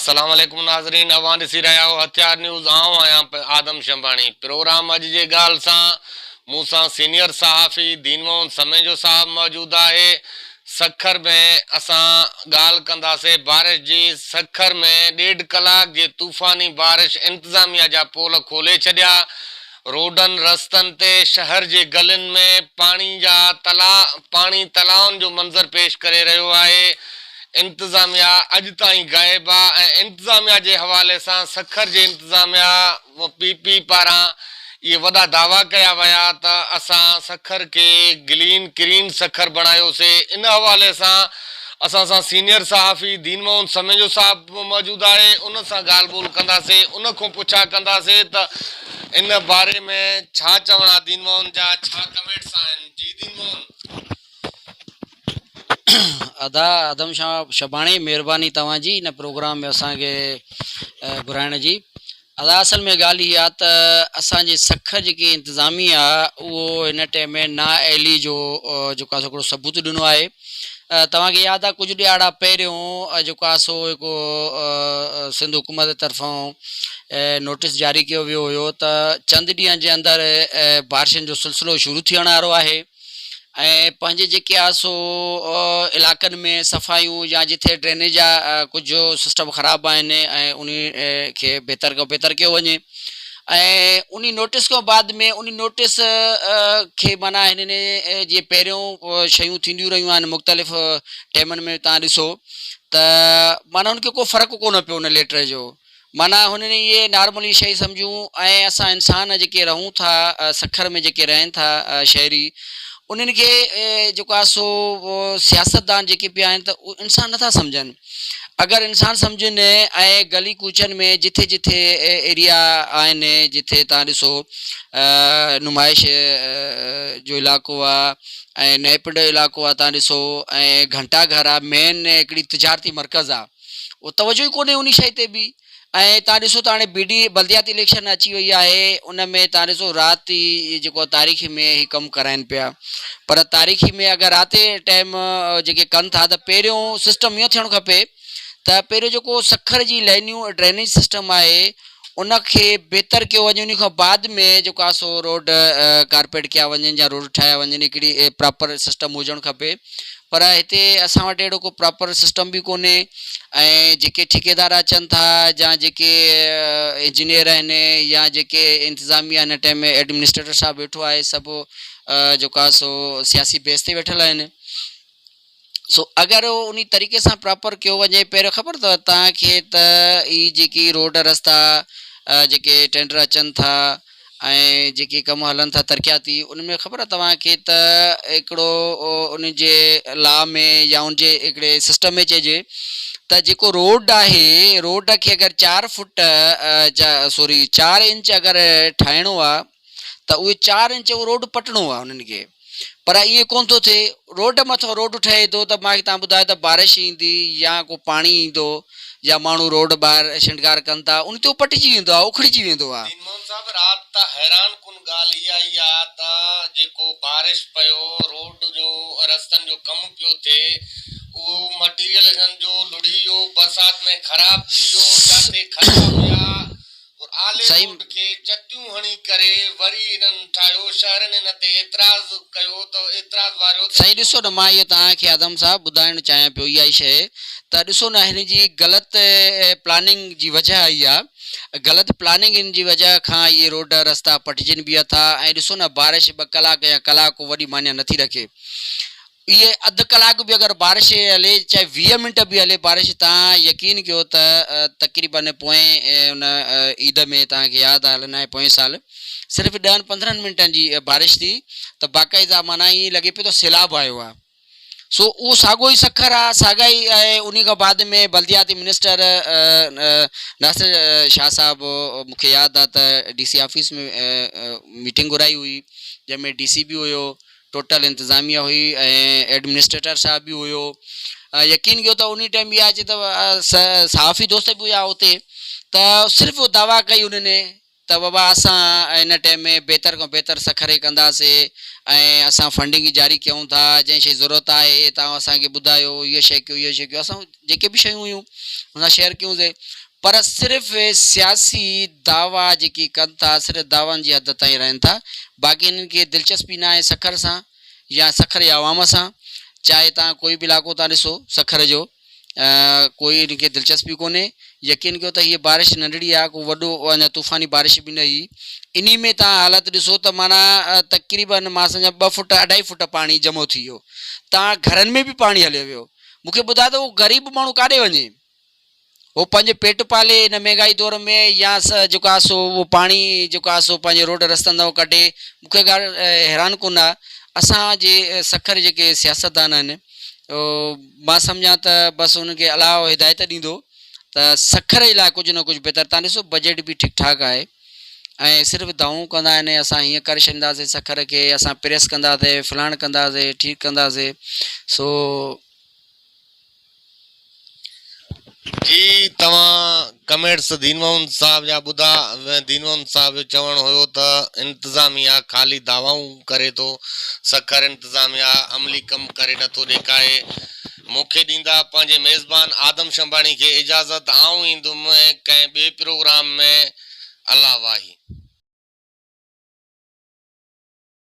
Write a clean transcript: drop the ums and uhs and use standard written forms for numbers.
अस्सलाम वालेकुम नाज़रीन, अवां ॾिसी रहिया हो हथियार न्यूज़। आऊं आहियां आदम शंबाणी। प्रोग्राम अॼु जे ॻाल्हि सां मूंसां सीनियर सहाफ़ी दीन मोहन समेजो साहब मौजूद आहे। सखर में असां ॻाल्हि कंदासीं बारिश जी। सखर में 1.5 कलाक जे तूफ़ानी बारिश इंतज़ामिया जा पोल खोले छॾिया। रोडनि रस्तनि ते शहर जे गलियुनि में पाणी तलाउनि जो मंज़र पेश करे रहियो आहे। इंतज़ामिया अॼु ताईं गाइब आहे ऐं इंतज़ामिया जे हवाले सां सखर जे इंतज़ामिया पी पारां इहे वॾा दावा कया विया त असां सखर खे क्लीन सखर बणायोसीं। इन हवाले सां असां सां सीनियर सहाफ़ी दीन मोहन समेजो साहब मौजूदु आहे। उन सां ॻाल्हि ॿोल कंदासीं, उन खां पुछा कंदासीं त इन बारे में छा चवणा दीन मोहन जा, छा कमेंट्स आहिनि। जी दीन मोहन। अदा आदम शाह शबाणी, महिरबानी तव्हांजी इन प्रोग्राम में असांखे घुराइण जी। अदा असल में ॻाल्हि इहा आहे त असांजे सखर जेकी इंतिज़ामिया उहो हिन टाइम में नाअहली जो जेको आहे हिकिड़ो सबूत ॾिनो आहे। तव्हांखे यादि आहे कुझु ॾियारा पहिरियों जेको आहे सो हिकु सिंध हुकूमत तरफ़ां नोटिस जारी कयो वियो हुयो त चंद ॾींहंनि जे अंदरि बारिशनि जो सिलसिलो शुरू थियण वारो आहे ऐं पंहिंजे जेके आहे सो इलाइक़नि में सफ़ाइयूं या जिथे ड्रेनेज जा कुझु सिस्टम ख़राबु आहिनि ऐं उन खे बहितर खां बहितर कयो वञे। ऐं उन नोटिस खां बाद में उन नोटिस खे माना हिननि जीअं पहिरियों शयूं थींदियूं रहियूं आहिनि मुख़्तलिफ़ टाइमनि में, तव्हां ॾिसो त माना उनखे को फ़र्क़ु कोन पियो उन लेटर जो। माना हुननि इहे नॉर्मली शइ सम्झूं ऐं असां इंसान जेके रहूं था सखर में जेके रहनि था शहरी, उन्हनि खे जेको आहे सो सियासतदान जेके बि आहिनि त उहे इंसान नथा सम्झनि। अगरि इंसान सम्झनि ऐं गली कूचनि में जिथे जिथे एरिया आहिनि जिथे तव्हां ॾिसो नुमाइश जो इलाइक़ो आहे ऐं नएपिंड जो इलाइक़ो आहे, तव्हां ॾिसो ऐं घंटा घर आहे, मेन हिकिड़ी तिजारती मर्कज़ आहे, उहो तवजो ई कोन्हे उन शइ ते बि। ऐं तव्हां ॾिसो त हाणे बल्दियाती इलेक्शन अची वई आहे, उन में तव्हां ॾिसो राति जेको तारीख़ में ही कमु कराइनि पिया। पर तारीख़ी में अगरि राति टाइम जेके कनि था त पहिरियों सिस्टम इहो थियणु खपे त पहिरियों जेको सखर जी लाइनियूं ड्रेनेज सिस्टम आहे उनखे बहितर कयो वञे। उन खां बाद में जेको आहे सो रोड कारपेट कया वञनि या रोड ठाहिया वञनि, हिकिड़ी प्रॉपर सिस्टम हुजणु खपे। पर हिते असां वटि अहिड़ो को प्रॉपर सिस्टम बि कोन्हे ऐं जेके ठेकेदार अचनि था या जेके इंजीनियर आहिनि या जेके इंतिज़ामिया हिन टाइम में एडमिनिस्ट्रेटर साहब वेठो आहे, सभु जेको आहे सो सियासी बेस ते वेठल आहिनि। सो अगरि उन तरीक़े सां प्रॉपर कयो वञे, पहिरियों ख़बर अथव तव्हांखे त ई जेकी रोड रस्ता जेके टेंडर अचनि था ऐं जेके कम हलनि था तरक़ियाती, उनमें ख़बर आहे तव्हांखे त हिकिड़ो उन जे लॉ में या उन जे हिकिड़े सिस्टम में चइजे त जेको रोड आहे, रोड खे अगरि 4 फुट 4 इंच अगरि ठाहिणो आहे त उहे 4 इंच उहो रोड पटणो आहे उन्हनि खे। पर ईअं कोन थो थिए, रोड मथां रोड ठहे थो त मूंखे तव्हां ॿुधायो त बारिश ईंदी या को पाणी ईंदो या माण्हू रोड ॿाहिरि शिंगार कनि था, उन ते उहो पटिजी वेंदो आहे, उखड़िजी वेंदो आहे। राति त हैरान कुन ॻाल्हि इहा ई आहे त जेको बारिश पियो, रोड जो रस्तनि जो कमु पियो थिए, उहो मटीरियल जो लुड़ी वियो, बरसाति में ख़राब थी वियो, जिते खड्डा हुया आले रोड खे चटियूं हणी करे वरी इन्हनि ठाहियो। शहरनि इन ते एतिराज़ कयो त एतिराज़ वारियो सही। ॾिसो न, मां इहो तव्हांखे आदम साहब ॿुधाइणु चाहियां पियो इहा ई शइ त ॾिसो न, हिन जी ग़लति प्लानिंग जी वजह आई आहे। ग़लति प्लानिंग इन जी वजह खां इहे रोड रस्ता पटिजनि बि था। ऐं ॾिसो न, बारिश 2 कलाक या कलाक वॾी मान्य नथी रखे। इहे अधु कलाक बि अगरि बारिश हले, चाहे 20 मिंट बि हले बारिश, तव्हां यकीन कयो त तक़रीबन पोएं उन ईद में तव्हांखे यादि आहे हलंदा पोएं साल सिर्फ़ु 10-15 मिंटनि जी बारिश थी त बाक़ाइदा माना ईअं लॻे पियो त सैलाब आयो आहे। सो उहो साॻियो ई सखर आहे, साॻा ई आहे। उन खां बाद में बल्दियाती मिनिस्टर नासिर शाह साहबु, मूंखे यादि आहे त DC ऑफिस में मीटिंग घुराई हुई जंहिंमें DC बि हुयो, टोटल इंतिज़ामिया हुई ऐं एडमिनिस्ट्रेटर साहब बि हुयो। यकीन कयो त उन टाइम इहा अचे त सहाफ़ी दोस्त बि हुआ उते, त सिर्फ़ु दावा कई उन्हनि त बाबा असां हिन टाइम में बहितर खां बहितर सखर कंदासीं ऐं असां फंडिंग जारी कयूं था, जंहिं शइ ज़रूरत आहे तव्हां असांखे ॿुधायो, हीअ शइ कयो, हीअ शइ कयो, असां जेके बि शयूं हुयूं हुन शेयर कयूंसीं। पर सिर्फ़ु सियासी दावा जेकी कनि था, सिर्फ़ु दावनि जी हद ताईं रहनि था। बाक़ी इन्हनि खे दिलचस्पी न आहे सखर सां या सखर या अवाम सां। चाहे तव्हां कोई बि इलाइक़ो था ॾिसो सखर जो, कोई इनखे दिलचस्पी कोन्हे। यकीन कयो त हीअ बारिश नंढड़ी आहे, को वॾो अञा तूफ़ानी बारिश बि न हुई। इन में तव्हां हालति ॾिसो त माना तक़रीबन मां सम्झां 2 फुट 2.5 फुट पाणी जमो थी वियो। तव्हां घरनि में बि पाणी हलियो वियो। मूंखे ॿुधायो त उहो ग़रीब माण्हू काॾे वञे, उहो पंहिंजे पेट पाले हिन महांगाई दौर में, या जेको आहे सो उहो पाणी जेको आहे सो पंहिंजे रोड रस्तनि तां कढे। मूंखे ॻाल्हि हैरान कोन आहे। असांजे सखर जेके सियासतदान आहिनि, मां सम्झां त बसि उनखे अलाह हिदायत ॾींदो त सखर जे लाइ कुझु न कुझु बहितर। तव्हां ॾिसो बजट बि ठीकु ठाकु आहे, ऐं सिर्फ़ु दावूं कंदा आहिनि असां हीअं करे छॾींदासीं सखर खे, असां प्रेस कंदासीं, फलाण कंदासीं, ठीकु कंदासीं। सो जी तव्हां कमेंट्स दीनमोहन साहब जा ॿुधा। दीनमोहन साहब जो चवणु हुयो त इंतिज़ामिया ख़ाली दावाऊं करे थो, सखर इंतिज़ामिया अमली कमु करे नथो ॾेखारे। मूंखे ॾींदा पंहिंजे मेज़बान आदम शंबाणी खे इजाज़त। आऊं ईंदुमि कंहिं ॿिए प्रोग्राम में। अल्लाह वाही।